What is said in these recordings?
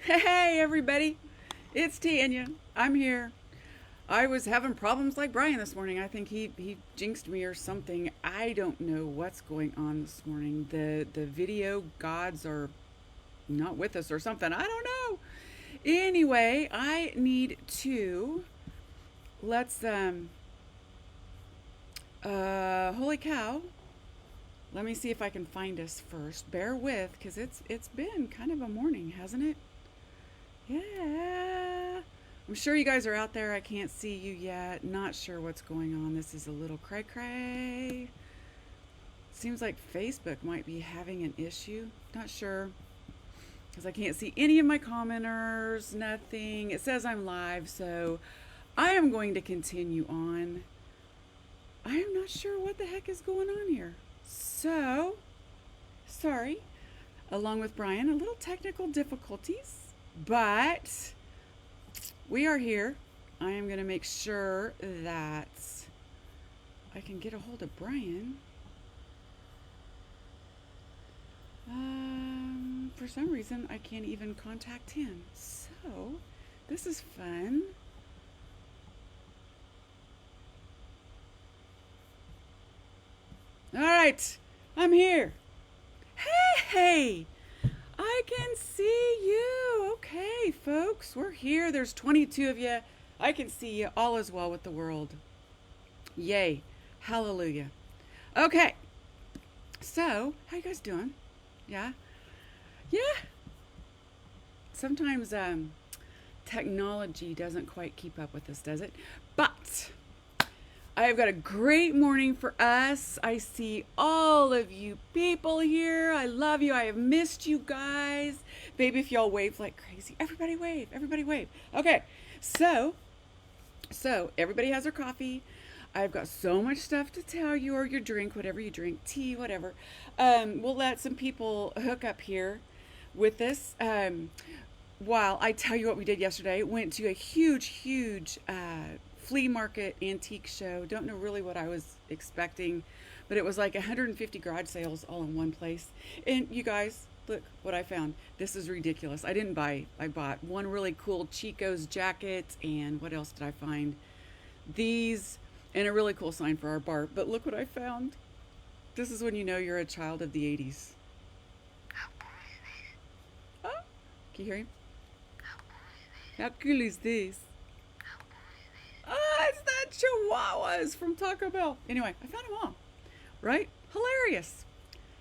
Hey everybody, it's Tanya. I'm here. I was having problems like Brian this morning. I think he jinxed me or something. I don't know what's going on this morning. The video gods are not with us or something. I don't know. Anyway, I need to let's holy cow. Let me see if I can find us first. Bear with, cuz it's been kind of a morning, hasn't it? Yeah. I'm sure you guys are out there. I can't see you yet. Not sure what's going on. This is a little cray cray. Seems like Facebook might be having an issue. Not sure. Because I can't see any of my commenters. Nothing. It says I'm live, so I am going to continue on. I am not sure what the heck is going on here. So, sorry. Along with Brian, a little technical difficulties. But we are here. I am going to make sure that I can get a hold of Brian. For some reason, I can't even contact him. So, this is fun. All right, I'm here. Hey! I can see you. Okay, folks, we're here. There's 22 of you. I can see you. All is well with the world. Yay. Hallelujah. Okay. So, how you guys doing? Yeah? Yeah. Sometimes technology doesn't quite keep up with us, does it? But I have got a great morning for us. I see all of you people here. I love you. I have missed you guys. Baby, if y'all wave like crazy. Everybody wave. Everybody wave. Okay. So everybody has their coffee. I've got so much stuff to tell you, or your drink, whatever you drink, tea, whatever. We'll let some people hook up here with us. While I tell you what we did yesterday, went to a huge flea market antique show. Don't know really what I was expecting, but it was like 150 garage sales all in one place. And you guys, look what I found. This is ridiculous. I didn't buy. I bought one really cool Chico's jacket, and what else did I find? These, and a really cool sign for our bar. But look what I found. This is when you know you're a child of the 80s. Oh, can you hear him? How cool is this? It's that Chihuahuas from Taco Bell. Anyway, I found them all. Right? Hilarious.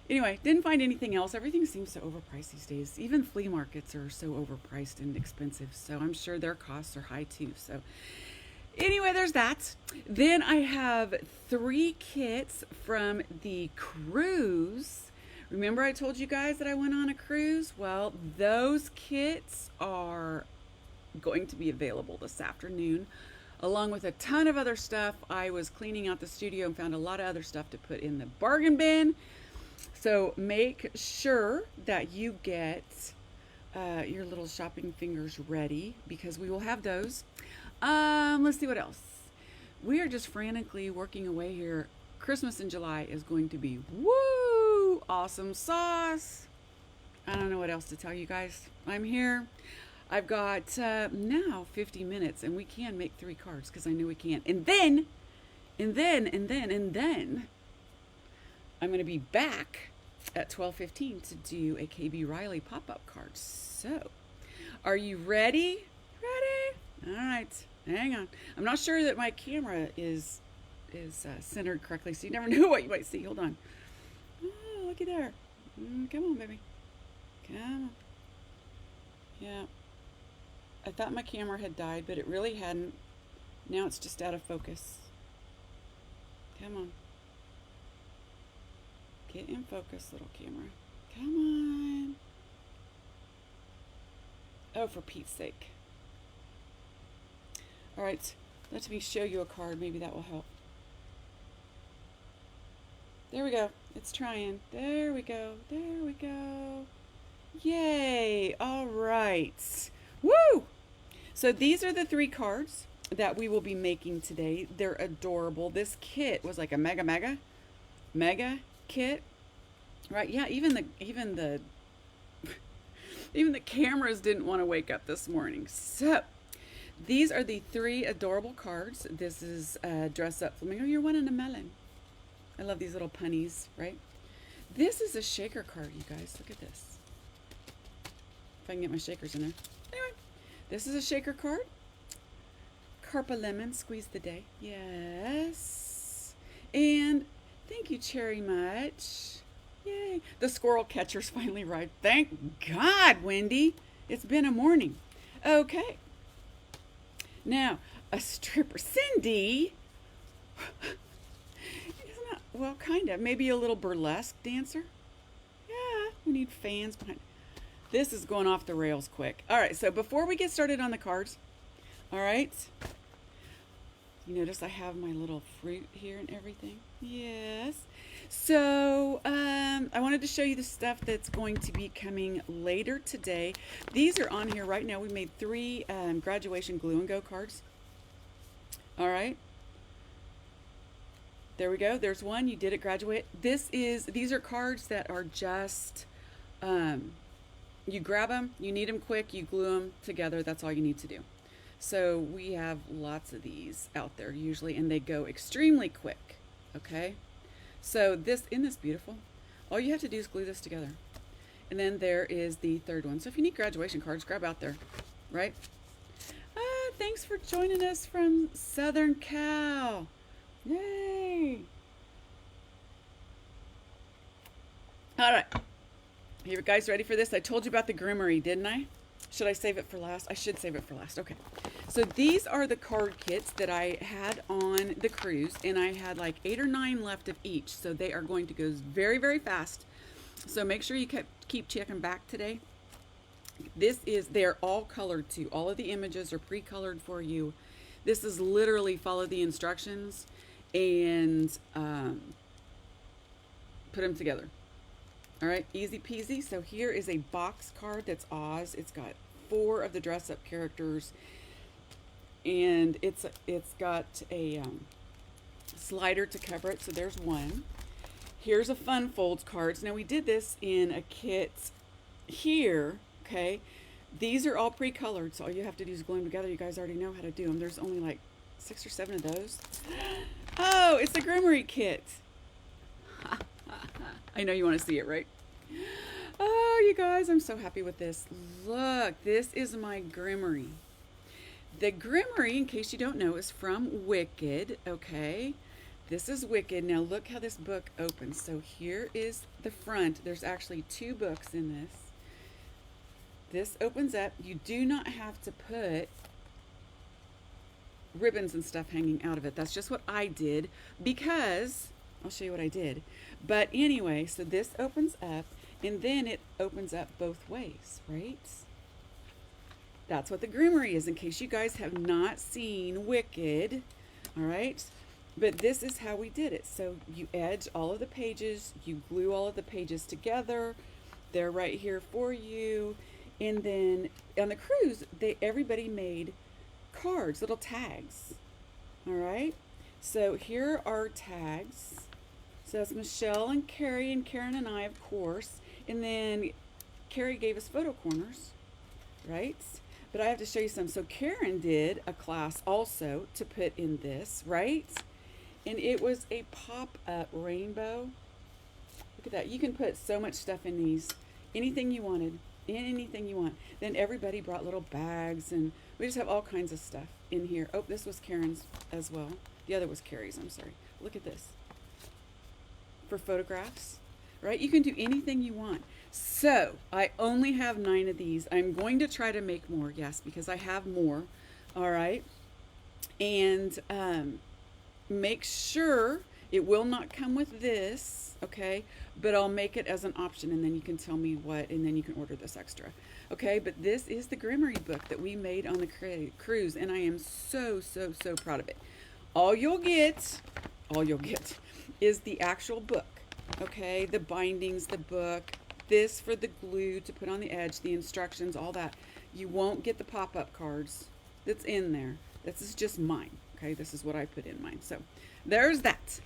Anyway, didn't find anything else. Everything seems so overpriced these days. Even flea markets are so overpriced and expensive. So I'm sure their costs are high too. So anyway, there's that. Then I have 3 kits from the cruise. Remember I told you guys that I went on a cruise? Well, those kits are going to be available this afternoon, along with a ton of other stuff. I was cleaning out the studio and found a lot of other stuff to put in the bargain bin. So make sure that you get your little shopping fingers ready, because we will have those. Let's see what else. We are just frantically working away here. Christmas in July is going to be woo awesome sauce. I don't know what else to tell you guys. I'm here. I've got now 50 minutes, and we can make 3 cards, because I know we can. And then I'm going to be back at 12:15 to do a KB Riley pop-up card. So, are you ready? Ready? All right. Hang on. I'm not sure that my camera is centered correctly, so you never know what you might see. Hold on. Oh, looky there. Come on, baby. Come on. Yeah. I thought my camera had died, but it really hadn't. Now it's just out of focus. Come on. Get in focus, little camera. Come on. Oh, for Pete's sake. All right, let me show you a card. Maybe that will help. There we go. It's trying. There we go. There we go. Yay. All right. Woo! So these are the 3 cards. that we will be making today. They're adorable. This kit was like a mega kit, right? Yeah, even the cameras didn't want to wake up this morning. So these are the 3 adorable cards. This is Dress Up Flamingo. You're one in a melon. I love these little punnies, right? This is a shaker card, you guys. Look at this. If I can get my shakers in there. Anyway, this is a shaker card. Carpa Lemon, squeeze the day. Yes. And thank you, Cherry Much. Yay. The squirrel catcher's finally arrived. Thank God, Wendy. It's been a morning. Okay. Now, a stripper. Cindy. Isn't that, well, kind of. Maybe a little burlesque dancer. Yeah, we need fans behind. This is going off the rails quick. All right, so before we get started on the cards, all right, you notice I have my little fruit here and everything. Yes. So I wanted to show you the stuff that's going to be coming later today. These are on here right now. We made 3 graduation glue and go cards. All right. There we go. There's one. You did it, graduate. These are cards that are just, you grab them, you need them quick, you glue them together. That's all you need to do. So we have lots of these out there usually, and they go extremely quick. Okay. So isn't this beautiful? All you have to do is glue this together. And then there is the 3rd one. So if you need graduation cards, grab out there, right? Thanks for joining us from Southern Cal. Yay. All right. You guys ready for this? I told you about the grimoire, didn't I? Should I save it for last? I should save it for last. Okay. So these are the card kits that I had on the cruise, and I had like 8 or 9 left of each. So they are going to go very, very fast. So make sure you keep checking back today. They're all colored too. All of the images are pre-colored for you. This is literally follow the instructions and put them together. All right, easy peasy. So here is a box card that's Oz. It's got 4 of the dress-up characters, and it's got a slider to cover it. So there's one. Here's a fun folds cards. Now we did this in a kit here. Okay, these are all pre-colored, so all you have to do is glue them together. You guys already know how to do them. There's only like 6 or 7 of those. Oh, it's a grimoire kit. I know you want to see it, right? Oh, you guys, I'm so happy with this. Look, this is my grimoire. The grimoire, in case you don't know, is from Wicked, okay? This is Wicked. Now look how this book opens. So here is the front. There's actually 2 books in this. This opens up. You do not have to put ribbons and stuff hanging out of it. That's just what I did, because I'll show you what I did. But anyway, so this opens up, and then it opens up both ways, right? That's what the grimoire is, in case you guys have not seen Wicked. All right, but this is how we did it. So you edge all of the pages, you glue all of the pages together. They're right here for you. And then on the cruise, everybody made cards, little tags. All right, so here are tags. So that's Michelle and Carrie and Karen and I, of course. And then Carrie gave us photo corners, right? But I have to show you some. So Karen did a class also to put in this, right? And it was a pop-up rainbow. Look at that. You can put so much stuff in these. Anything you wanted. Anything you want. Then everybody brought little bags, and we just have all kinds of stuff in here. Oh, this was Karen's as well. The other was Carrie's, I'm sorry. Look at this. For photographs, right? You can do anything you want. So I only have 9 of these. I'm going to try to make more, yes, because I have more. All right. And make sure it will not come with this, okay? But I'll make it as an option, and then you can tell me what, and then you can order this extra. Okay, but this is the grimoire book that we made on the cruise, and I am so, so, so proud of it. All you'll get is the actual book, okay? The bindings, the book, this for the glue to put on the edge, the instructions, all that. You won't get the pop-up cards that's in there. This is just mine. Okay, this is what I put in mine. So there's that.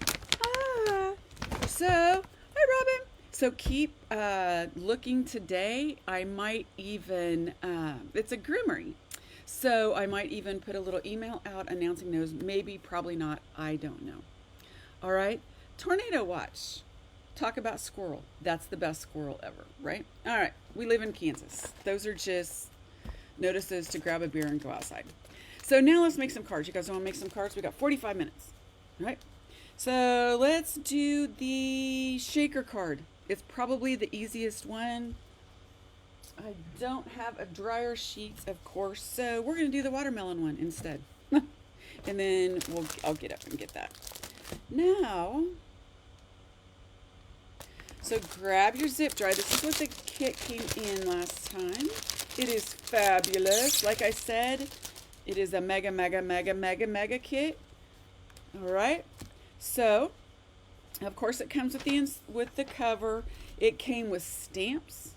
So hi Robin. So keep looking today. I might even it's a Grimmery. So I might even put a little email out announcing those. Maybe, probably not. I don't know. All right. Tornado watch. Talk about squirrel. That's the best squirrel ever, right? All right. We live in Kansas. Those are just notices to grab a beer and go outside. So now let's make some cards. You guys want to make some cards? We got 45 minutes, right? So let's do the shaker card. It's probably the easiest one. I don't have a dryer sheet, of course, so we're going to do the watermelon one instead. And then I'll get up and get that. Now, so grab your zip dry. This is what the kit came in last time. It is fabulous. Like I said, it is a mega, mega, mega, mega, mega kit. All right. So, of course, it comes with the cover. It came with stamps,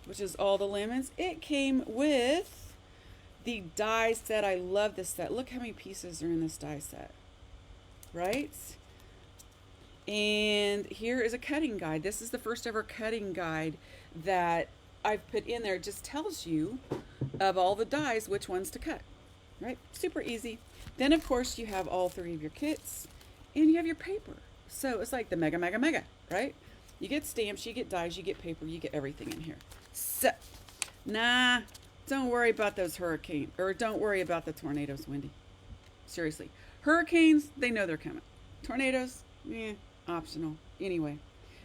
which is all the lemons. It came with the die set. I love this set. Look how many pieces are in this die set, right? And here is a cutting guide. This is the first ever cutting guide that I've put in there. It just tells you of all the dies which ones to cut, right? Super easy. Then, of course, you have all three of your kits, and you have your paper. So it's like the mega, mega, mega, right? You get stamps, you get dies, you get paper, you get everything in here. So, nah, don't worry about those hurricanes, or don't worry about the tornadoes, Wendy. Seriously. Hurricanes, they know they're coming. Tornadoes, optional. Anyway.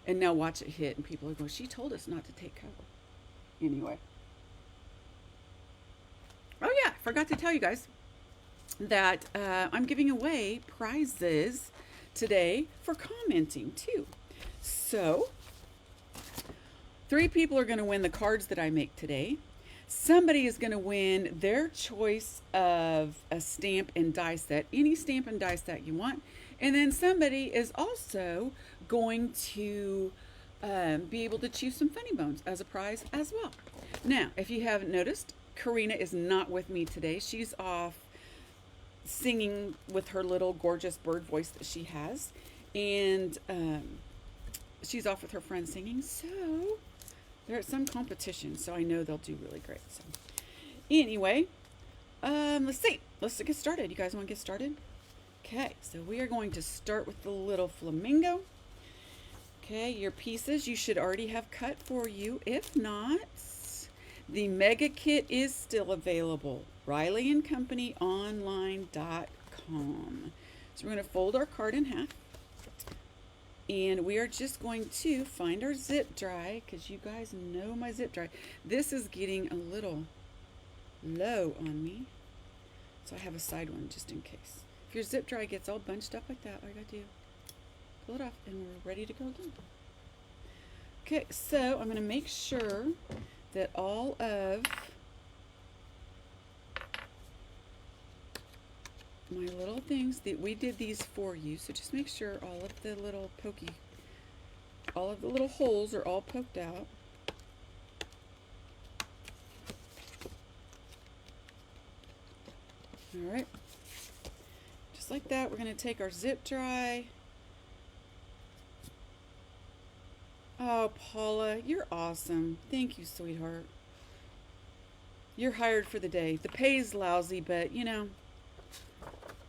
And now watch it hit, and people are going, she told us not to take cover. Anyway. Oh yeah, forgot to tell you guys that I'm giving away prizes today for commenting too. So 3 people are going to win the cards that I make today. Somebody is going to win their choice of a stamp and die set, any stamp and die set you want. And then somebody is also going to be able to choose some funny bones as a prize as well. Now, if you haven't noticed, Karina is not with me today. She's off singing with her little gorgeous bird voice that she has. And she's off with her friends singing. So they're at some competition. So I know they'll do really great. So anyway, let's see. Let's get started. You guys want to get started? Okay, so we are going to start with the little flamingo. Okay, your pieces you should already have cut for you. If not, the mega kit is still available. RileyandCompanyOnline.com. So we're going to fold our card in half. And we are just going to find our zip dry, because you guys know my zip dry. This is getting a little low on me. So I have a side one just in case. If your zip dry gets all bunched up like that, all you got to do, pull it off, and we're ready to go again. Okay, so I'm going to make sure that all of my little things, that we did these for you, so just make sure all of the little all of the little holes are all poked out. All right, just like that. We're going to take our zip dry. Oh, Paula, you're awesome. Thank you, sweetheart. You're hired for the day. The pay's lousy, but you know,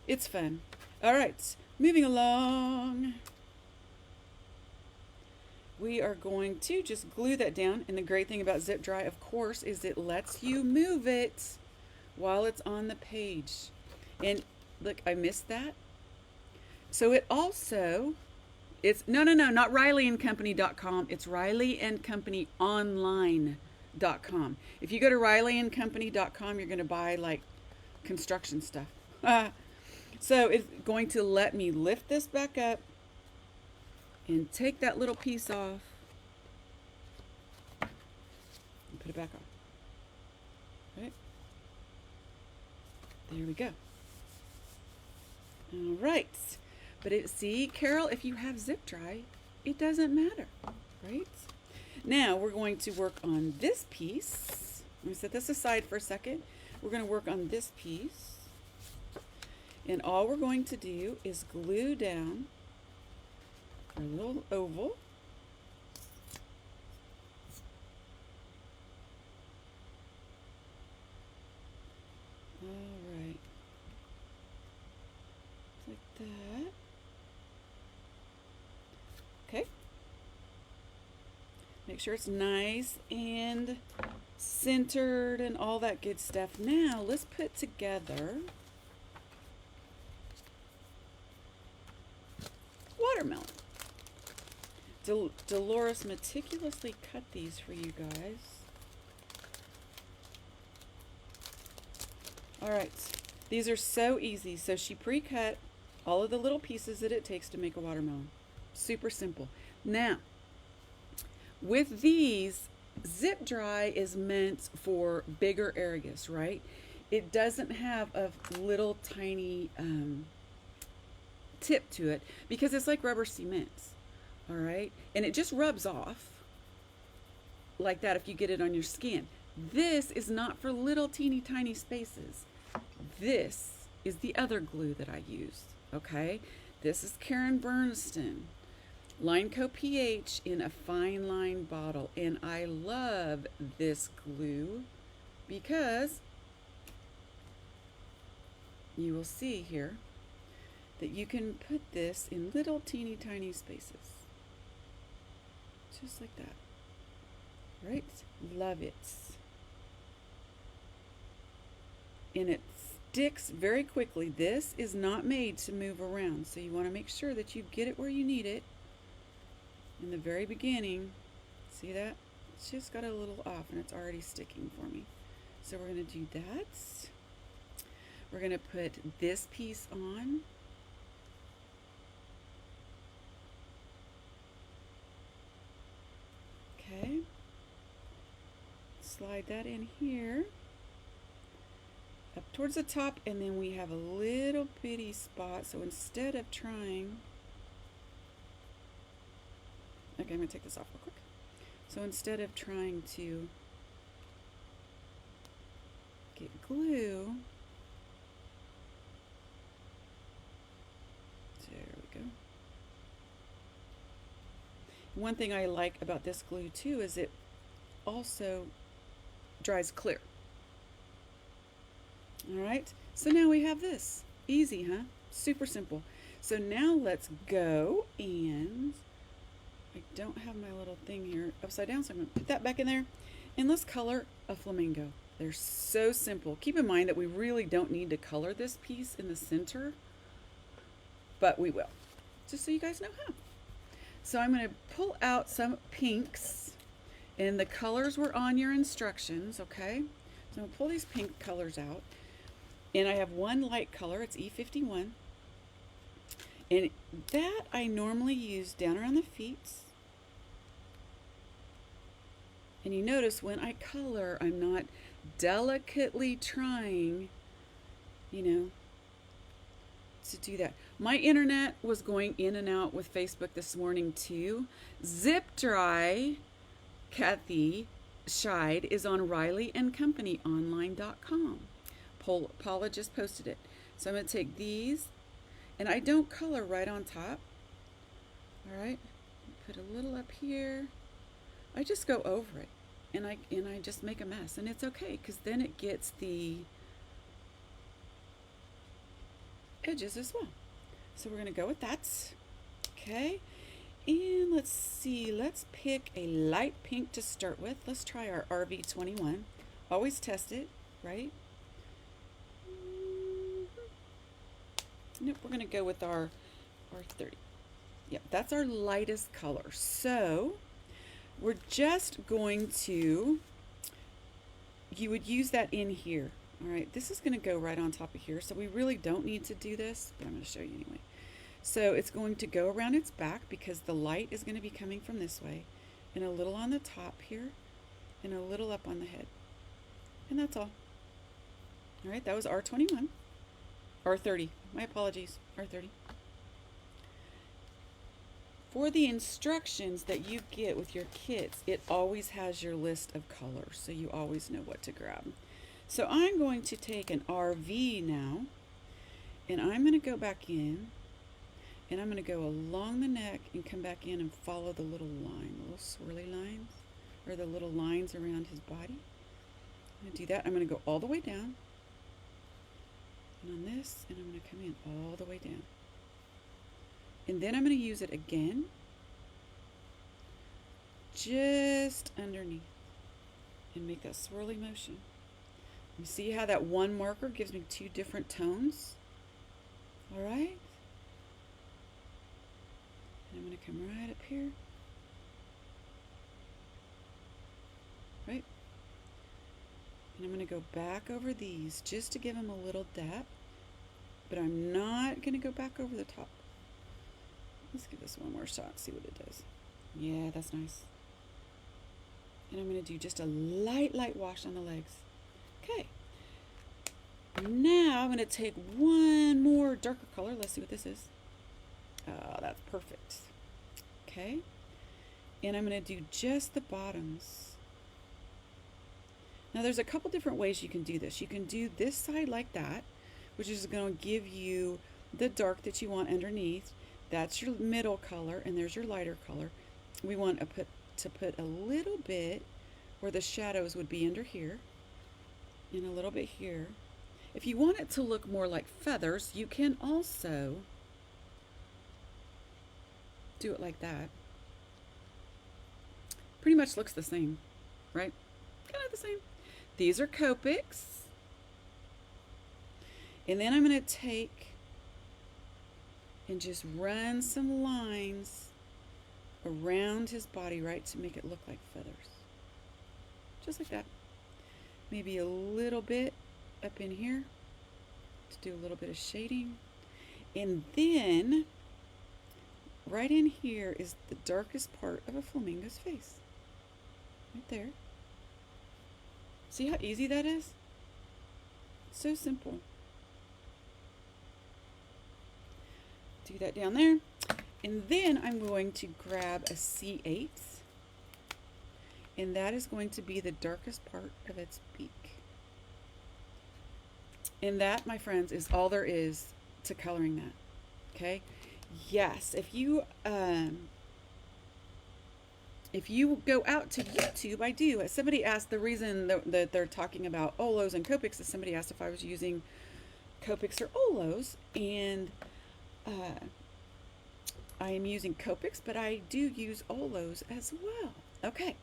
it's fun. All right, moving along. We are going to just glue that down. And the great thing about zip dry, of course, is it lets you move it while it's on the page. And look, I missed that. So it also, it's, no, not RileyandCompany.com. It's RileyandCompanyOnline.com. If you go to RileyandCompany.com, you're going to buy like construction stuff. So it's going to let me lift this back up and take that little piece off and put it back on. Right? There we go. All right. But see, Carol, if you have zip dry, it doesn't matter, right? Now we're going to work on this piece. Let me set this aside for a second. We're going to work on this piece. And all we're going to do is glue down our little oval. All right. Like that. Okay. Make sure it's nice and centered and all that good stuff. Now let's put together watermelon. Dolores meticulously cut these for you guys. All right, these are so easy. So she pre-cut all of the little pieces that it takes to make a watermelon. Super simple. Now, with these, zip dry is meant for bigger areas, right? It doesn't have a little tiny tip to it because it's like rubber cement, all right? And it just rubs off like that if you get it on your skin. This is not for little teeny tiny spaces. This is the other glue that I used, okay? This is Karen Bernston. Line Co pH in a fine line bottle, and I love this glue because you will see here that you can put this in little teeny tiny spaces, just like that, right? Love it. And it sticks very quickly. This is not made to move around, so you want to make sure that you get it where you need it. In the very beginning, see that? It's just got a little off and it's already sticking for me. So we're going to do that. We're going to put this piece on. Okay. Slide that in here. Up towards the top, and then we have a little bitty spot. So instead of trying... Okay, I'm going to take this off real quick. So instead of trying to get glue, there we go. One thing I like about this glue too is it also dries clear. All right, so now we have this. Easy, huh? Super simple. So now let's go and... I don't have my little thing here upside down, so I'm going to put that back in there. And let's color a flamingo. They're so simple. Keep in mind that we really don't need to color this piece in the center, but we will, just so you guys know how. So I'm going to pull out some pinks, and the colors were on your instructions, okay? So I'm going to pull these pink colors out, and I have one light color. It's E51. And that I normally use down around the feet. And you notice when I color, I'm not delicately trying, you know, to do that. My internet was going in and out with Facebook this morning too. Zip Dry Kathy Scheid is on RileyandCompanyOnline.com. Paula just posted it. So I'm going to take these. And I don't color right on top. All right, put a little up here. I just go over it, and I just make a mess, and it's okay because then it gets the edges as well. So we're gonna go with that. Okay, and let's see. Let's pick a light pink to start with. Let's try our RV21. Always test it, right? Nope, we're going to go with our 30. Yep, that's our lightest color. So we're just going to, you would use that in here. All right, this is going to go right on top of here. So we really don't need to do this, but I'm going to show you anyway. So it's going to go around its back because the light is going to be coming from this way, and a little on the top here, and a little up on the head. And that's all. All right, that was R21. R30. My apologies. R30. For the instructions that you get with your kits, it always has your list of colors, so you always know what to grab. So I'm going to take an RV now, And I'm going to go back in, and I'm going to go along the neck and come back in and follow the little line, the little swirly lines, or the little lines around his body. I'm going to do that. I'm going to go all the way down, and on this, and I'm going to come in all the way down. And then I'm going to use it again, just underneath, and make that swirly motion. You see how that one marker gives me two different tones? All right? And I'm going to come right up here. Right? And I'm going to go back over these just to give them a little depth. But I'm not going to go back over the top. Let's give this one more shot, see what it does. Yeah, that's nice. And I'm going to do just a light wash on the legs. Okay. Now I'm going to take one more darker color. Let's see what this is. Oh, that's perfect. Okay. And I'm going to do just the bottoms. Now there's a couple different ways you can do this. You can do this side like that, which is going to give you the dark that you want underneath. That's your middle color, and there's your lighter color. We want to put a little bit where the shadows would be under here, and a little bit here. If you want it to look more like feathers, you can also do it like that. Pretty much looks the same, right? Kind of the same. These are Copics. And then I'm going to take and just run some lines around his body, right, to make it look like feathers. Just like that. Maybe a little bit up in here to do a little bit of shading. And then right in here is the darkest part of a flamingo's face. Right there. See how easy that is? So simple. Do that down there. And then I'm going to grab a C8, and that is going to be the darkest part of its beak. And that, my friends, is all there is to coloring that. Okay? Yes, if you go out to YouTube, I do. Somebody asked, the reason that they're talking about Olos and Copics is somebody asked if I was using Copics or Olos, and I am using Copics, but I do use Olos as well. Okay,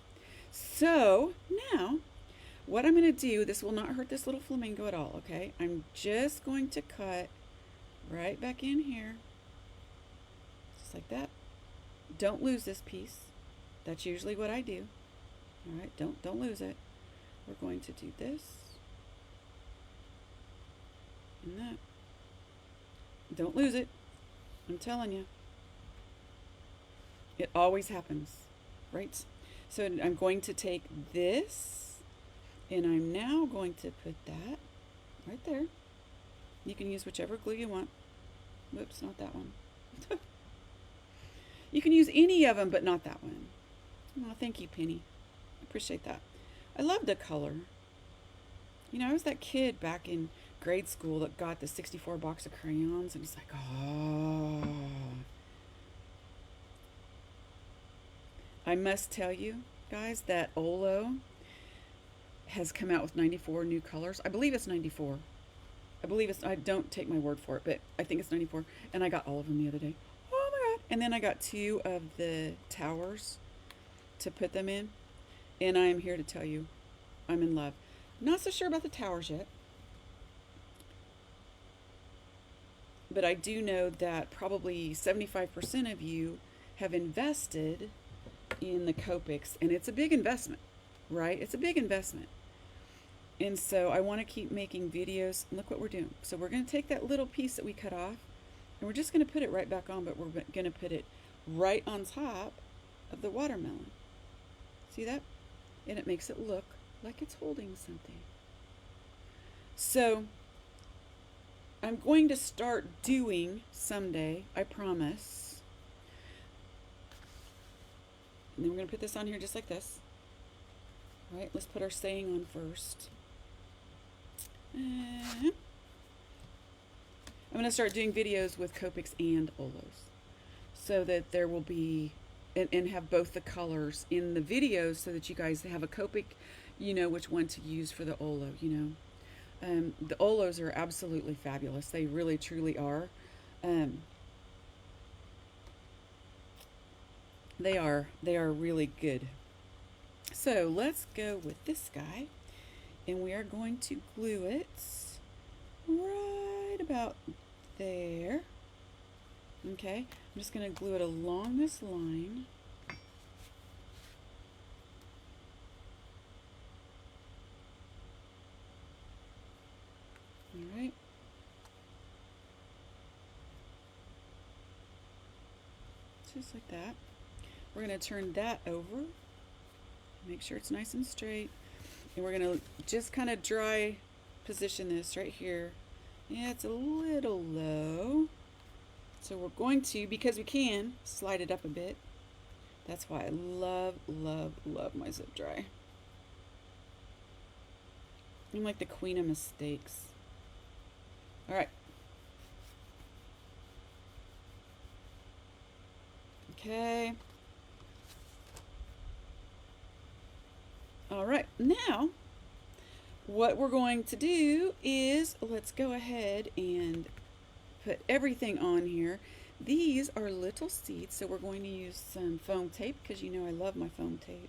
so now what I'm going to do, this will not hurt this little flamingo at all, okay? I'm just going to cut right back in here, just like that. Don't lose this piece. That's usually what I do. All right, don't lose it. We're going to do this and that. Don't lose it. I'm telling you. It always happens, right? So I'm going to take this, and I'm now going to put that right there. You can use whichever glue you want. Whoops, not that one. You can use any of them, but not that one. Oh, thank you, Penny. I appreciate that. I love the color. You know, I was that kid back in grade school that got the 64 box of crayons, and it's like, oh. I must tell you, guys, that Olo has come out with 94 new colors. I believe it's 94. I don't take my word for it, but I think it's 94. And I got all of them the other day. Oh my God. And then I got 2 of the towers to put them in. And I am here to tell you, I'm in love. Not so sure about the towers yet. But I do know that probably 75% of you have invested in the Copics, and it's a big investment, right? It's a big investment. And so I want to keep making videos. And look what we're doing. So we're going to take that little piece that we cut off, and we're just going to put it right back on, but we're going to put it right on top of the watermelon. See that? And it makes it look like it's holding something. So I'm going to start doing someday, I promise. And then we're going to put this on here just like this. All right, let's put our saying on first. I'm I'm going to start doing videos with Copics and Olos, so that there will be, and have both the colors in the videos, so that you guys have a Copic, you know which one to use for the Olo, you know. The Olos are absolutely fabulous. They really, truly are. They are really good. So let's go with this guy, and we are going to glue it right about there. Okay, I'm just going to glue it along this line. All right. Just like that. We're going to turn that over. Make sure it's nice and straight. And we're going to just kind of dry position this right here. Yeah, it's a little low. So we're going to, because we can, slide it up a bit. That's why I love, love, love my zip dry. I'm like the queen of mistakes. All right. Okay. All right. Now, what we're going to do is, let's go ahead and put everything on here. These are little seeds, so we're going to use some foam tape, because you know I love my foam tape.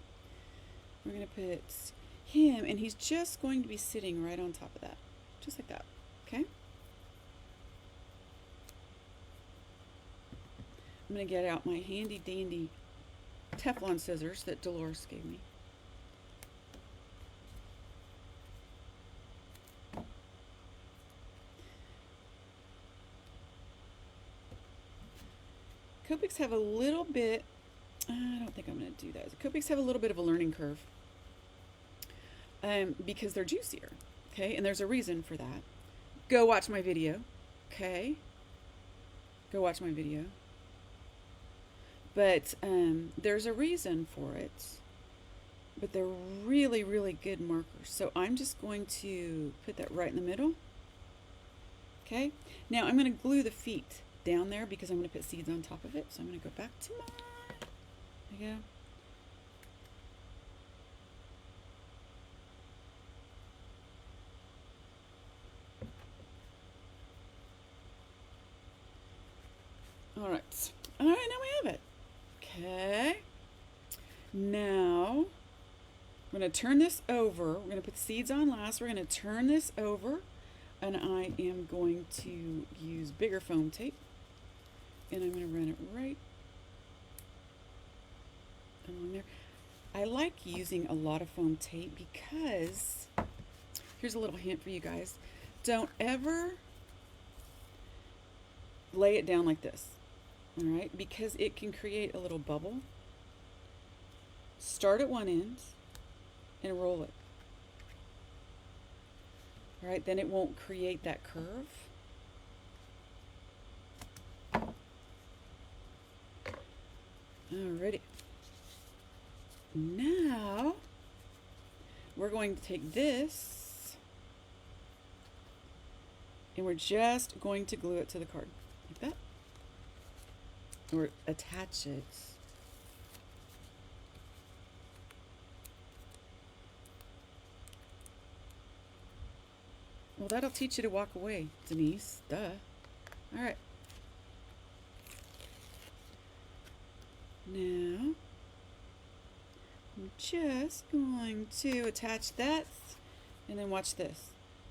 We're going to put him, and he's just going to be sitting right on top of that, just like that. Okay. I'm going to get out my handy dandy Teflon scissors that Dolores gave me. Copics have a little bit, I don't think I'm going to do that. Copics have a little bit of a learning curve because they're juicier, okay? And there's a reason for that. Go watch my video, okay? Go watch my video. But there's a reason for it. But they're really, really good markers. So I'm just going to put that right in the middle. Okay. Now I'm going to glue the feet down there because I'm going to put seeds on top of it. So I'm going to go back to my, there you go. All right. All right, now we have it. Okay. Now we're going to turn this over. We're going to put seeds on last. We're going to turn this over, and I am going to use bigger foam tape, and I'm going to run it right along there. I like using a lot of foam tape because, here's a little hint for you guys. Don't ever lay it down like this. All right, because it can create a little bubble. Start at one end and roll it. All right, then it won't create that curve. Alrighty. Now we're going to take this and we're just going to glue it to the card like that. Or attach it. Well, that'll teach you to walk away, Denise. Duh. All right. Now, I'm just going to attach that, and then watch this.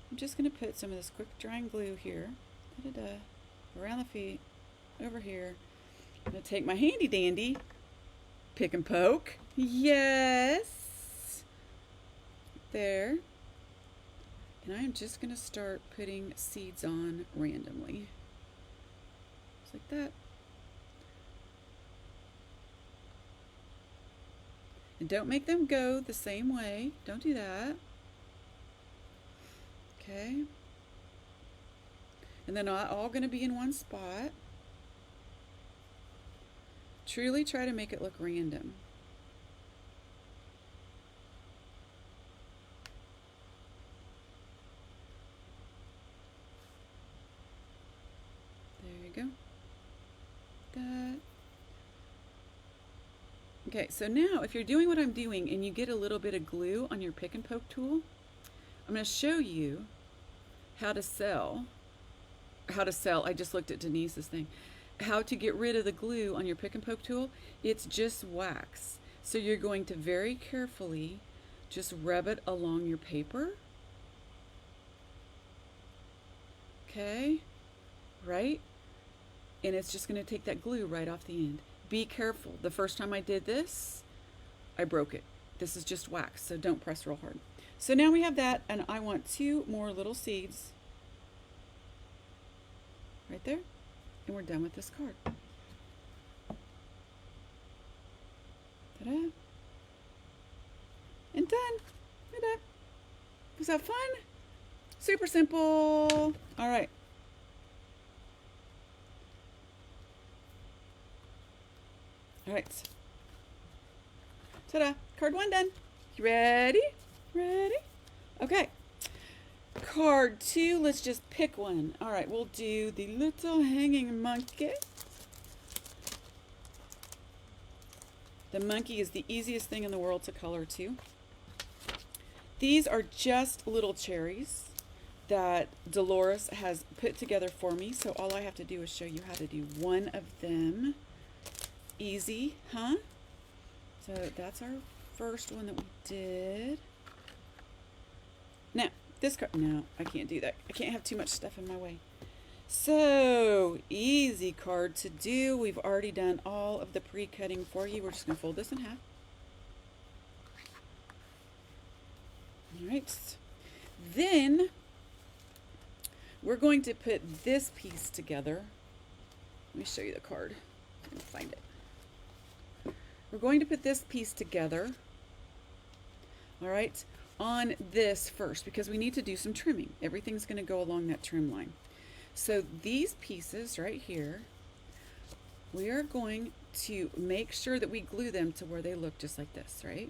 I'm just going to put some of this quick drying glue here, around the feet, over here. I'm going to take my handy dandy pick and poke. Yes. There. And I'm just going to start putting seeds on randomly. Just like that. And don't make them go the same way. Don't do that. Okay. And they're not all going to be in one spot. Truly try to make it look random. Okay, so now if you're doing what I'm doing and you get a little bit of glue on your pick and poke tool, I'm going to show you how to sell. I just looked at Denise's thing. How to get rid of the glue on your pick and poke tool. It's just wax. So you're going to very carefully just rub it along your paper. Okay, right? And it's just going to take that glue right off the end. Be careful. The first time I did this, I broke it. This is just wax, so don't press real hard. So now we have that, and I want 2 more little seeds right there, and we're done with this card. Ta-da! And done. Ta-da! Was that fun? Super simple. All right. All right. Ta-da! Card 1 done. You ready? Ready? Okay. Card 2, let's just pick one. All right, we'll do the little hanging monkey. The monkey is the easiest thing in the world to color too. These are just little cherries that Dolores has put together for me. So all I have to do is show you how to do one of them. Easy, huh? So that's our first one that we did. Now, this card, no, I can't do that. I can't have too much stuff in my way. So, easy card to do. We've already done all of the pre-cutting for you. We're just going to fold this in half. All right. Then, we're going to put this piece together. Let me show you the card. I'm going to find it. We're going to put this piece together. All right. On this first, because we need to do some trimming. Everything's going to go along that trim line. So these pieces right here, we are going to make sure that we glue them to where they look just like this, right?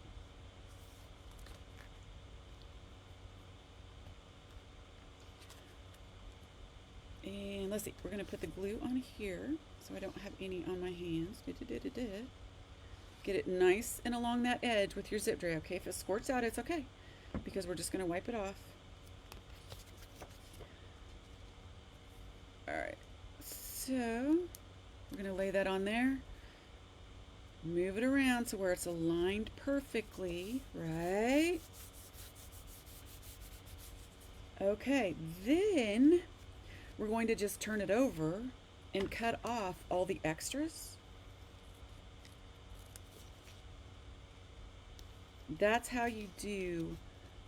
And let's see, we're going to put the glue on here so I don't have any on my hands. Get it nice and along that edge with your zip tray, okay? If it squirts out, it's okay, because we're just going to wipe it off. All right, so we're going to lay that on there. Move it around to where it's aligned perfectly, right? Okay, then we're going to just turn it over and cut off all the extras. That's how you do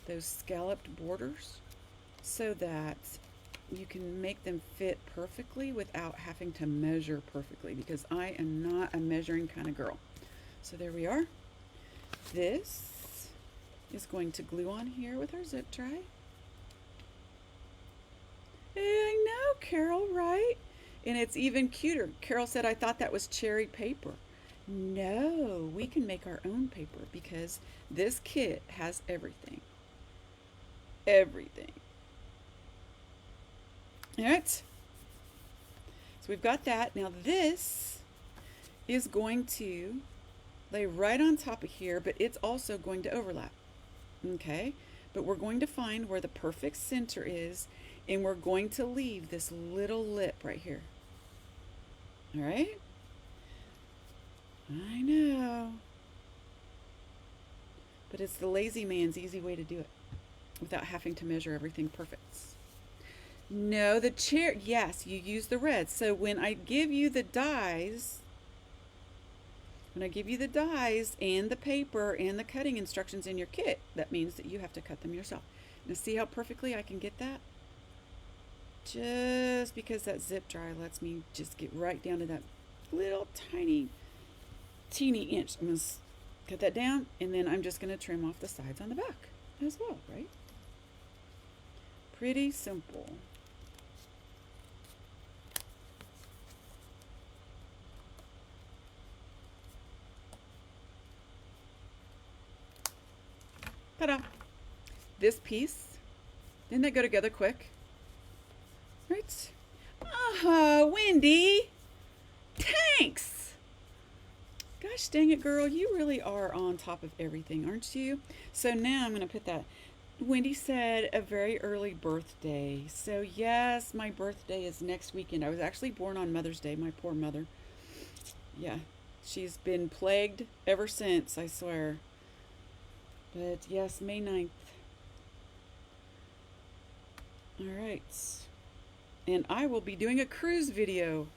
those scalloped borders, so that you can make them fit perfectly without having to measure perfectly, because I am not a measuring kind of girl. So there we are. This is going to glue on here with our zip tie. I know, Carol, right? And it's even cuter. Carol said, I thought that was cherry paper. No, we can make our own paper, because this kit has everything. Everything. All right. So we've got that. Now this is going to lay right on top of here, but it's also going to overlap. Okay? But we're going to find where the perfect center is, and we're going to leave this little lip right here. All right? I know. But it's the lazy man's easy way to do it without having to measure everything perfect. No, the chair, yes, you use the red. So when I give you the dies, and the paper and the cutting instructions in your kit, that means that you have to cut them yourself. Now see how perfectly I can get that? Just because that zip dry lets me just get right down to that little teeny inch. I'm going to cut that down, and then I'm just going to trim off the sides on the back as well, right? Pretty simple. Ta-da! This piece, didn't they go together quick? Right? Wendy! Thanks! Gosh dang it, girl, you really are on top of everything, aren't you? So now I'm going to put that. Wendy said a very early birthday. So yes, my birthday is next weekend. I was actually born on Mother's Day, my poor mother. Yeah, she's been plagued ever since, I swear. But yes, May 9th. All right. And I will be doing a cruise video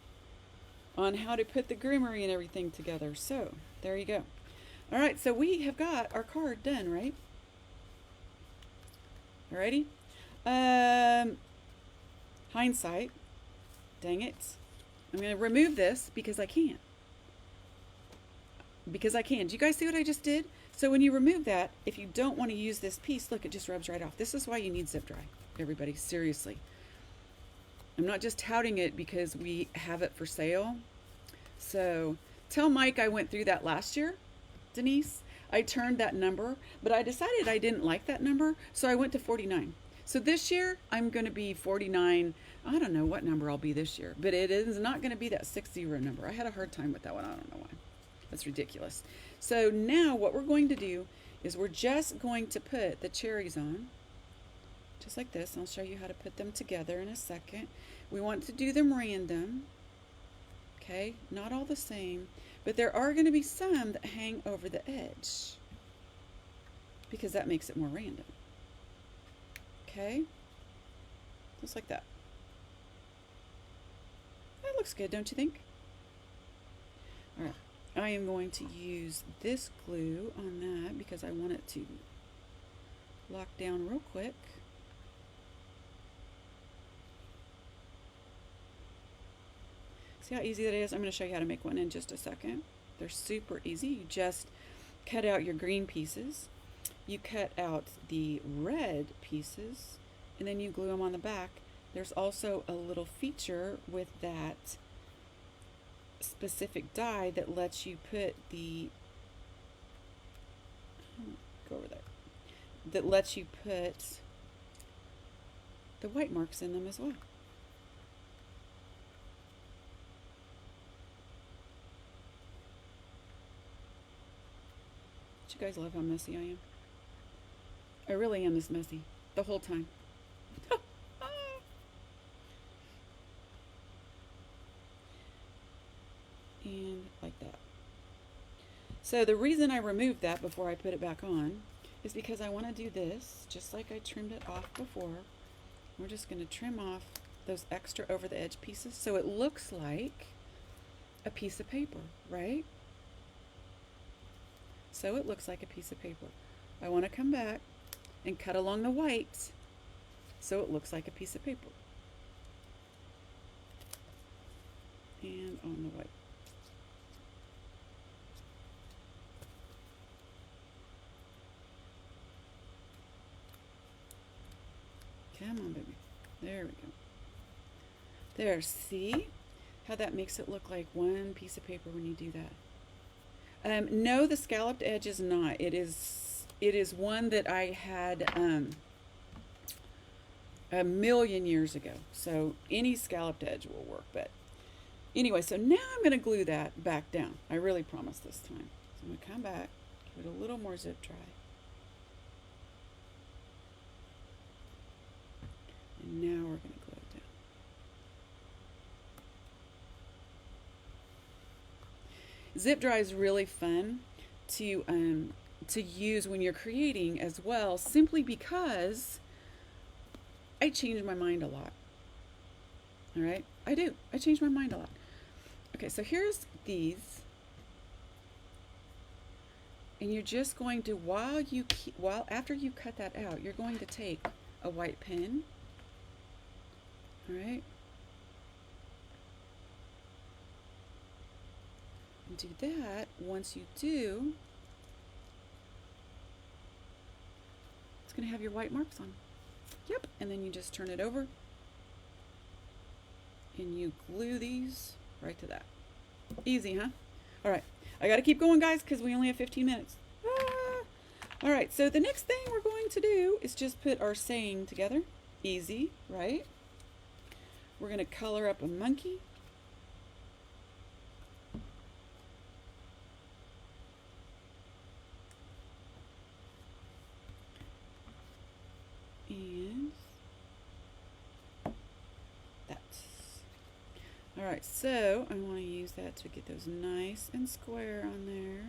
on how to put the grimoire and everything together. So there you go. All right, so we have got our card done, right? Alrighty. Hindsight. Dang it. I'm going to remove this because I can. Because I can. Do you guys see what I just did? So when you remove that, if you don't want to use this piece, look, it just rubs right off. This is why you need zip dry, everybody. Seriously. I'm not just touting it because we have it for sale. So tell Mike I went through that last year, Denise. I turned that number, but I decided I didn't like that number, so I went to 49. So this year, I'm going to be 49. I don't know what number I'll be this year, but it is not going to be that 60 number. I had a hard time with that one. I don't know why. That's ridiculous. So now what we're going to do is we're just going to put the cherries on, just like this. I'll show you how to put them together in a second. We want to do them random, okay? Not all the same, but there are going to be some that hang over the edge because that makes it more random, okay? Just like that. That looks good, don't you think? All right, I am going to use this glue on that because I want it to lock down real quick. See how easy that is? I'm going to show you how to make one in just a second. They're super easy. You just cut out your green pieces. You cut out the red pieces, and then you glue them on the back. There's also a little feature with that specific die that lets you put the, go over there, that lets you put the white marks in them as well. You guys love how messy I am. I really am this messy the whole time. And like that. So the reason I removed that before I put it back on is because I want to do this just like I trimmed it off before. We're just going to trim off those extra over the edge pieces so it looks like a piece of paper, right? So it looks like a piece of paper. I want to come back and cut along the white so it looks like a piece of paper. And on the white. Come on, baby. There we go. There, see how that makes it look like one piece of paper when you do that? No, the scalloped edge is not. It is one that I had a million years ago. So any scalloped edge will work. But anyway, so now I'm going to glue that back down. I really promise this time. So I'm going to come back, give it a little more zip dry. And now we're going to glue it down. Zip dry is really fun to use when you're creating as well, simply because I change my mind a lot. All right, I do. I change my mind a lot. Okay, so here's these, and you're just going to after you cut that out, you're going to take a white pen. All right. Do that. Once you do, it's going to have your white marks on. Yep. And then you just turn it over and you glue these right to that. Easy, huh? All right. I got to keep going, guys, because we only have 15 minutes. All right. So the next thing we're going to do is just put our saying together. Easy, right? We're going to color up a monkey. All right, so I want to use that to get those nice and square on there.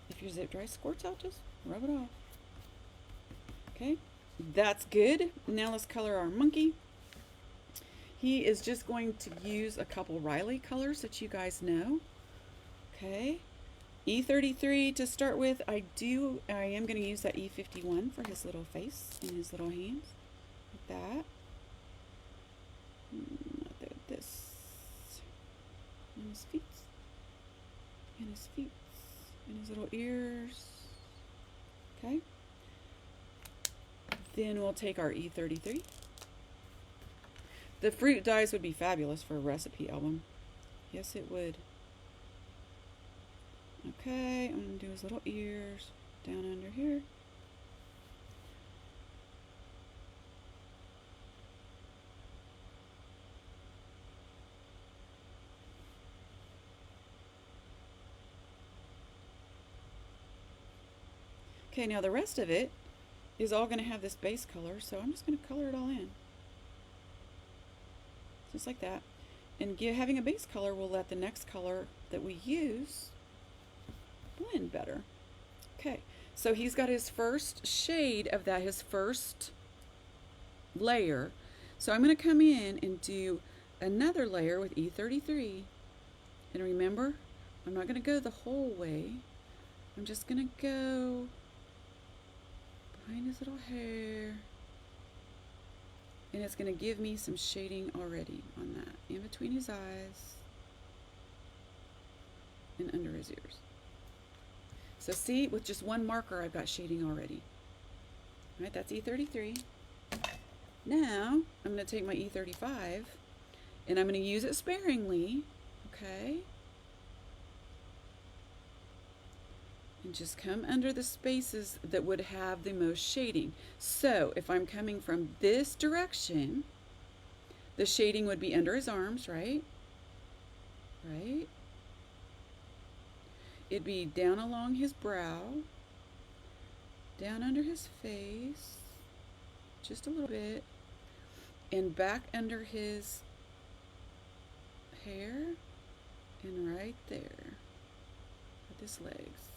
If your zip dry squirts out, just rub it off. Okay, that's good. Now let's color our monkey. He is just going to use a couple Riley colors that you guys know. Okay, E33 to start with. I am going to use that E51 for his little face and his little hands, like that. This, and his feet, and his feet, and his little ears. Okay. Then we'll take our E33. The fruit dyes would be fabulous for a recipe album. Yes, it would. Okay, I'm going to do his little ears down under here. Okay, now the rest of it is all going to have this base color, so I'm just going to color it all in. Just like that. And having a base color will let the next color that we use blend better. Okay, so he's got his first shade of that, his first layer. So I'm going to come in and do another layer with E33. And remember, I'm not going to go the whole way. I'm just going to go behind his little hair. And it's going to give me some shading already on that, in between his eyes and under his ears. So see, with just one marker, I've got shading already. All right, that's E33. Now, I'm going to take my E35, and I'm going to use it sparingly, okay? And just come under the spaces that would have the most shading. So if I'm coming from this direction, the shading would be under his arms, right? Right? It'd be down along his brow, down under his face, just a little bit, and back under his hair, and right there with his legs.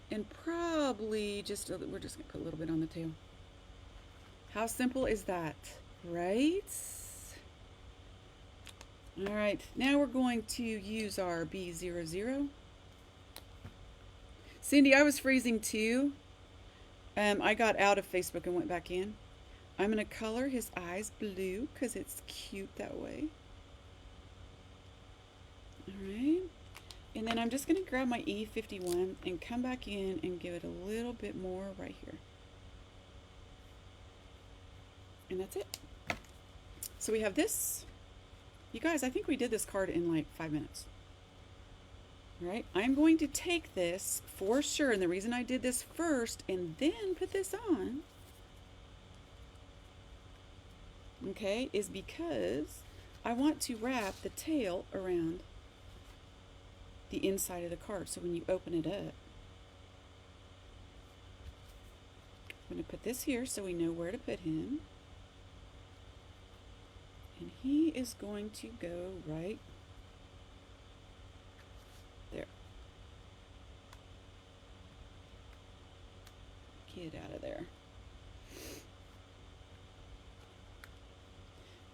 And probably just, we're just going to put a little bit on the tail. How simple is that, right? All right, now we're going to use our B00. Cindy, I was freezing too. I got out of Facebook and went back in. I'm going to color his eyes blue because it's cute that way. All right. And then I'm just going to grab my E51 and come back in and give it a little bit more right here. And that's it. So we have this. You guys, I think we did this card in like 5 minutes. All right, I'm going to take this for sure. And the reason I did this first and then put this on, okay, is because I want to wrap the tail around the inside of the card. So when you open it up, I'm going to put this here so we know where to put him. And he is going to go right there. Get out of there.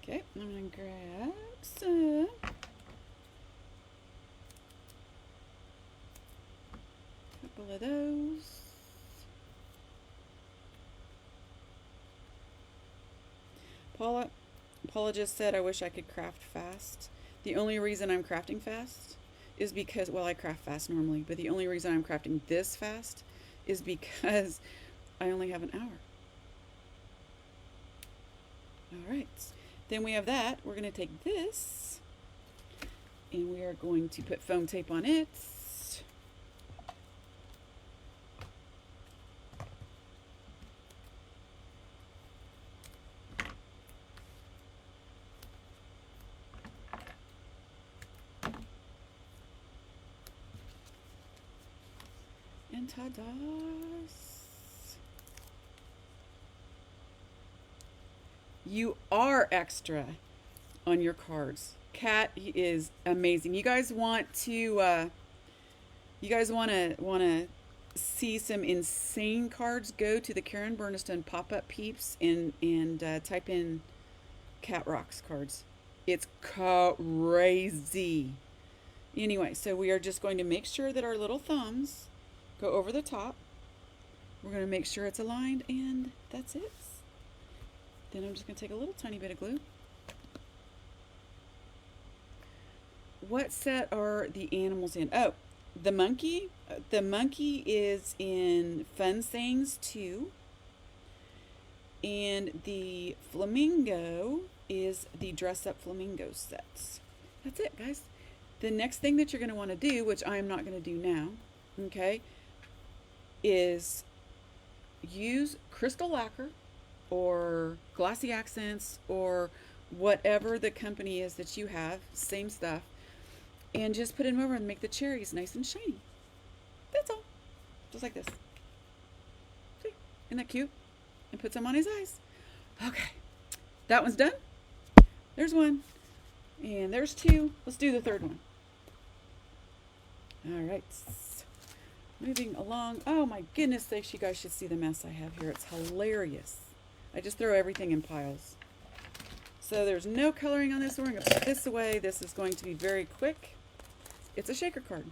Okay, I'm going to grab some. Couple of those. Paula just said, I wish I could craft fast. The only reason I'm crafting fast is because, well, I craft fast normally, but the only reason I'm crafting this fast is because I only have an hour. All right, then we have that. We're going to take this and we are going to put foam tape on it. And ta-da! You are extra. on your cards. Cat is amazing. You guys want to see some insane cards? Go to the Karen Burniston pop-up peeps and type in Cat Rocks cards. It's crazy. Anyway, so we are just going to make sure that our little thumbs go over the top. We're going to make sure it's aligned, and that's it. Then I'm just going to take a little tiny bit of glue. What set are the animals in? Oh, the monkey. The monkey is in Fun Things 2. And the flamingo is the Dress Up Flamingo sets. That's it, guys. The next thing that you're going to want to do, which I am not going to do now, okay, is use crystal lacquer or glossy accents or whatever the company is that you have, same stuff, and just put them over and make the cherries nice and shiny. That's all. Just like this. See? Isn't that cute? And put some on his eyes. Okay. That one's done. There's one. And there's two. Let's do the third one. All right. Moving along. Oh my goodness sakes, you guys should see the mess I have here. It's hilarious. I just throw everything in piles. So there's no coloring on this one. We're going to put this away. This is going to be very quick. It's a shaker card.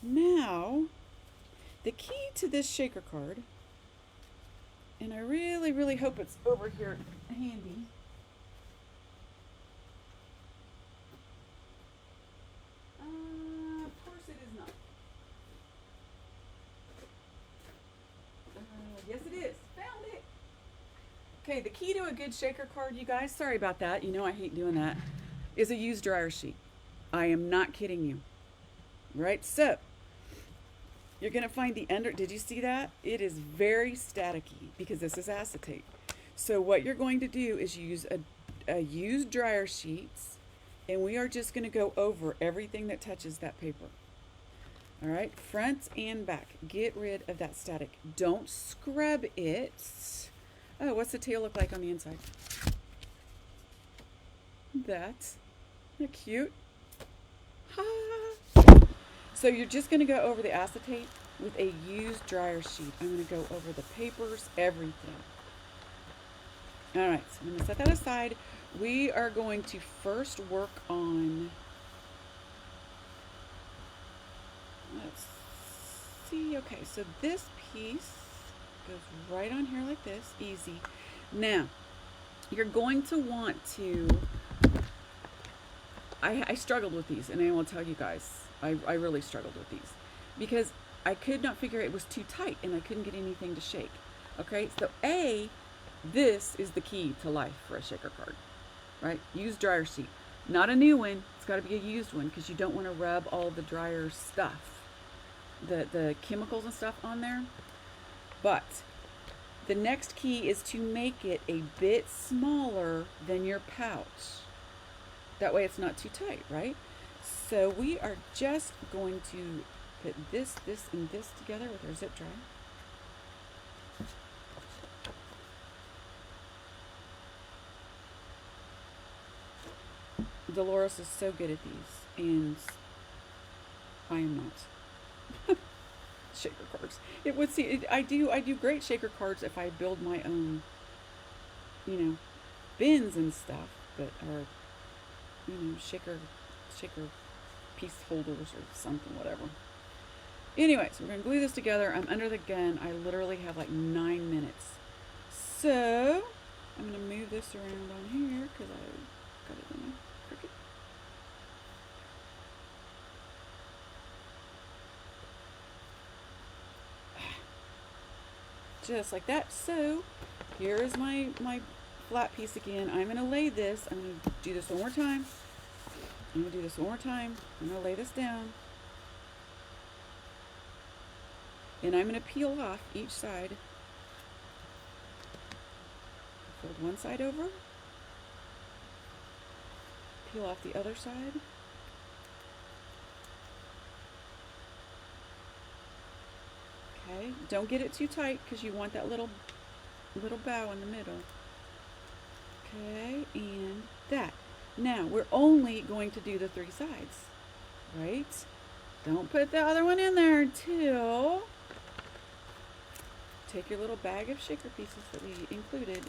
Now, the key to this shaker card, and I really, really hope it's over here handy. Of course it is not. Yes it is. Found it. Okay, the key to a good shaker card, you guys, sorry about that. You know I hate doing that, is a used dryer sheet. I am not kidding you. Right, so you're going to find the under, did you see that? It is very staticky because this is acetate. So what you're going to do is use a used dryer sheets, and we are just going to go over everything that touches that paper. All right, front and back. Get rid of that static. Don't scrub it. Oh, what's the tail look like on the inside? That's cute. So you're just going to go over the acetate with a used dryer sheet. I'm going to go over the papers, everything. All right, so I'm going to set that aside. We are going to first work on, let's see, okay, so this piece goes right on here like this, easy. Now, you're going to want to, I struggled with these, and I will tell you guys, I really struggled with these because I could not figure it was too tight and I couldn't get anything to shake. Okay, so this is the key to life for a shaker card, right? Used dryer sheet, not a new one. It's got to be a used one because you don't want to rub all the dryer stuff, the chemicals and stuff on there. But the next key is to make it a bit smaller than your pouch. That way it's not too tight, right? So we are just going to put this, and this together with our zip dryer. Dolores is so good at these, and I am not. Shaker cards. It would see. I do great shaker cards if I build my own, bins and stuff, but or shaker piece holders or something, whatever. Anyway, so we're going to glue this together. I'm under the gun. I literally have like 9 minutes. So I'm going to move this around on here because I got it in my crooked. Just like that. So here is my flat piece again. I'm going to lay this. I'm going to do this one more time. I'm going to do this one more time. I'm going to lay this down. And I'm going to peel off each side. Fold one side over. Peel off the other side. Okay, don't get it too tight because you want that little bow in the middle. Okay, and that. Now, we're only going to do the 3 sides, right? Don't put the other one in there until take your little bag of shaker pieces that we included.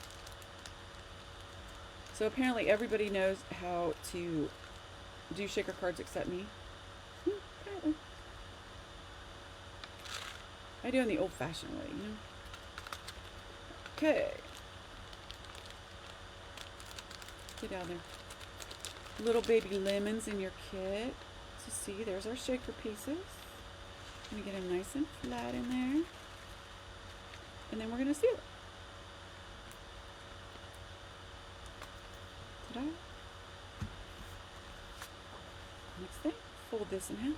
So apparently everybody knows how to do shaker cards except me. Apparently. I do it in the old-fashioned way, you know? Okay. Get out there. Little baby lemons in your kit. So see, there's our shaker pieces. We get them nice and flat in there. And then we're going to seal it. Ta-da. Next thing, fold this in half.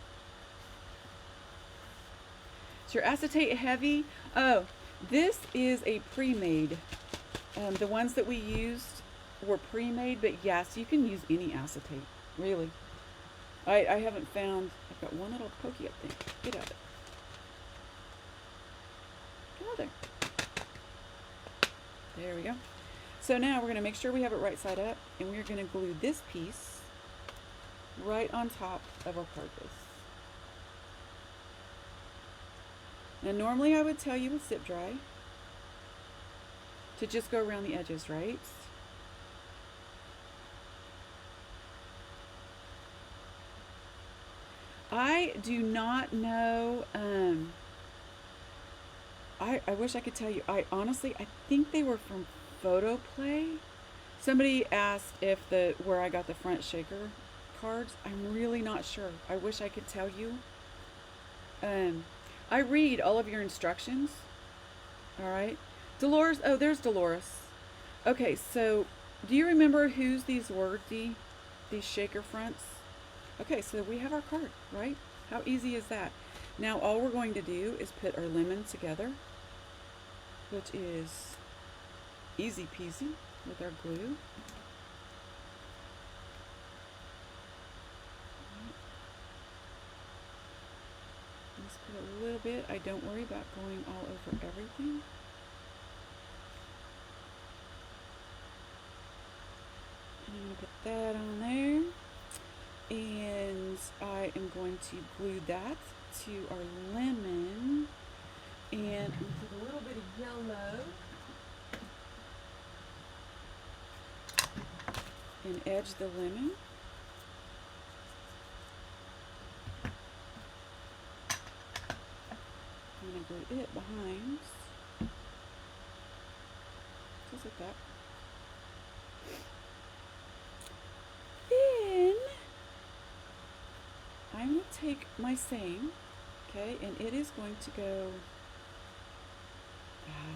Is your acetate heavy? Oh, this is a pre-made. The ones that we used were pre-made, but yes, you can use any acetate, really. I haven't found, I've got one little pokey up thing. Get out of it. Get out there. There we go. So now we're going to make sure we have it right side up, and we're going to glue this piece right on top of our card base. Now normally I would tell you with zip dry to just go around the edges, right? I do not know, I wish I could tell you. I think they were from Photo Play. Somebody asked if where I got the front shaker cards. I'm really not sure. I wish I could tell you. I read all of your instructions. All right. Dolores, oh, there's Dolores. Okay, so do you remember whose these were, these shaker fronts? Okay, so we have our card, right? How easy is that? Now all we're going to do is put our lemon together, which is easy peasy with our glue. Let's put a little bit. I don't worry about going all over everything. And I'm going to put that on there. And I am going to glue that to our lemon. And I'm going to put a little bit of yellow and edge the lemon. I'm going to glue it behind. Just like that. Then I'm going to take my same, okay, and it is going to go,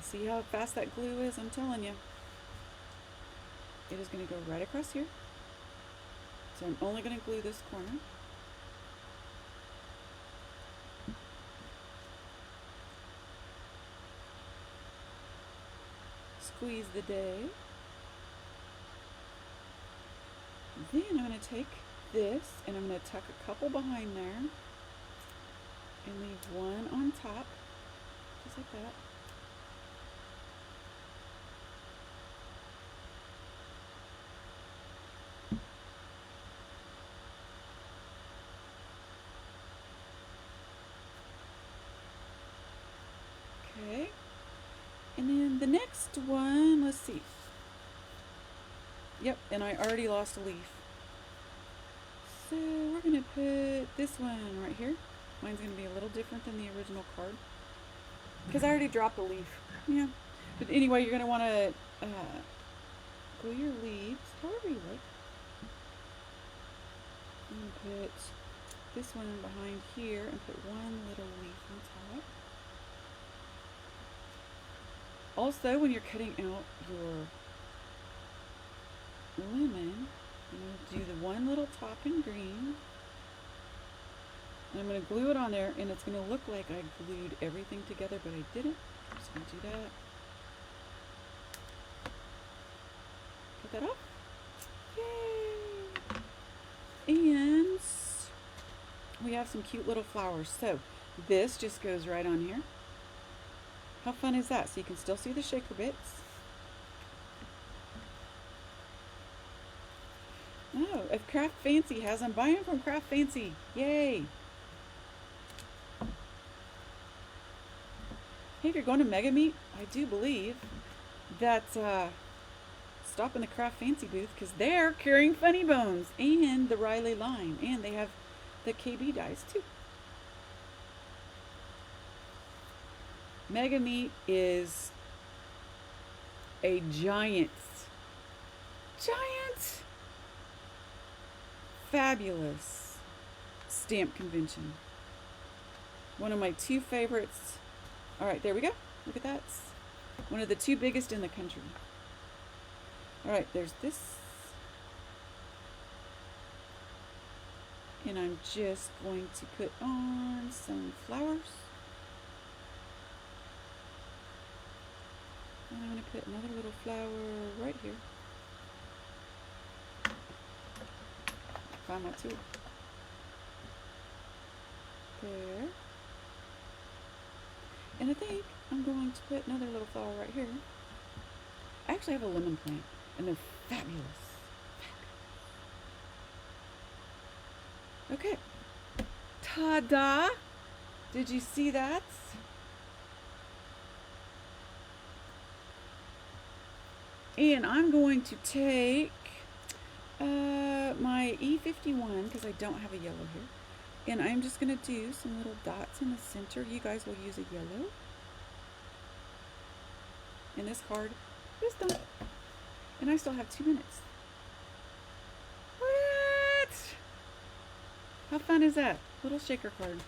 see how fast that glue is? I'm telling you. It is going to go right across here. So I'm only going to glue this corner. Squeeze the day. Then I'm going to take this and I'm going to tuck a couple behind there and leave one on top, just like that. Okay, and then the next one, let's see. Yep, and I already lost a leaf. So we're going to put this one right here. Mine's going to be a little different than the original card because I already dropped a leaf. Yeah, but anyway, you're going to want to glue your leaves however you like. I'm going to put this one behind here and put one little leaf on top. Also, when you're cutting out your lemon, I'm going to do the one little top in green. And I'm going to glue it on there, and it's going to look like I glued everything together, but I didn't. I'm just going to do that. Put that up. Yay! And we have some cute little flowers. So this just goes right on here. How fun is that? So you can still see the shaker bits. Craft Fancy has. I'm buying from Craft Fancy. Yay. Hey, if you're going to Mega Meet, I do believe that stop in the Craft Fancy booth because they're carrying Funny Bones and the Riley line, and they have the KB dies too. Mega Meet is a giant, fabulous stamp convention. One of my two favorites. All right, there we go. Look at that. One of the two biggest in the country. All right, there's this. And I'm just going to put on some flowers. And I'm going to put another little flower right here. Find my tool. There. And I think I'm going to put another little flower right here. I actually have a lemon plant, and they're fabulous. Okay. Ta-da! Did you see that? And I'm going to take my E51, because I don't have a yellow here. And I'm just going to do some little dots in the center. You guys will use a yellow. And this card is done. And I still have 2 minutes. What? How fun is that? Little shaker card.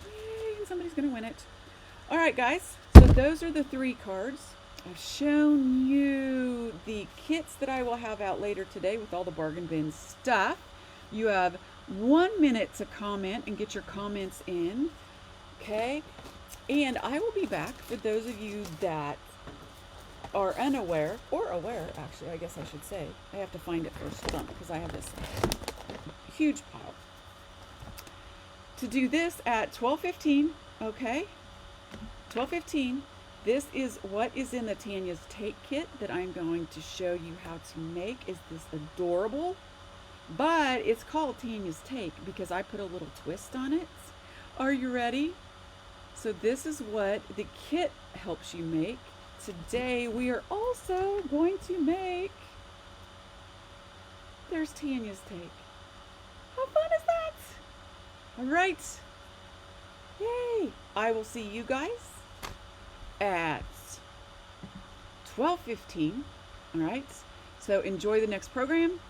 Yay, and somebody's going to win it. All right, guys. So those are the 3 cards. I've shown you the kits that I will have out later today with all the bargain bin stuff. You have 1 minute to comment and get your comments in. Okay. And I will be back for those of you that are unaware, or aware, actually, I guess I should say. I have to find it first. Hold on, because I have this huge pile. To do this at 12:15, okay? 12:15. This is what is in the Tanya's Take kit that I'm going to show you how to make. Is this adorable? But it's called Tanya's Take because I put a little twist on it. Are you ready? So this is what the kit helps you make. Today we are also going to make, there's Tanya's Take. How fun is that? All right. Yay. I will see you guys at 12:15. All right. So enjoy the next program.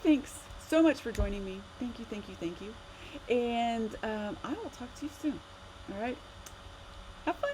Thanks so much for joining me. Thank you, thank you, thank you. And I will talk to you soon. All right. Have fun.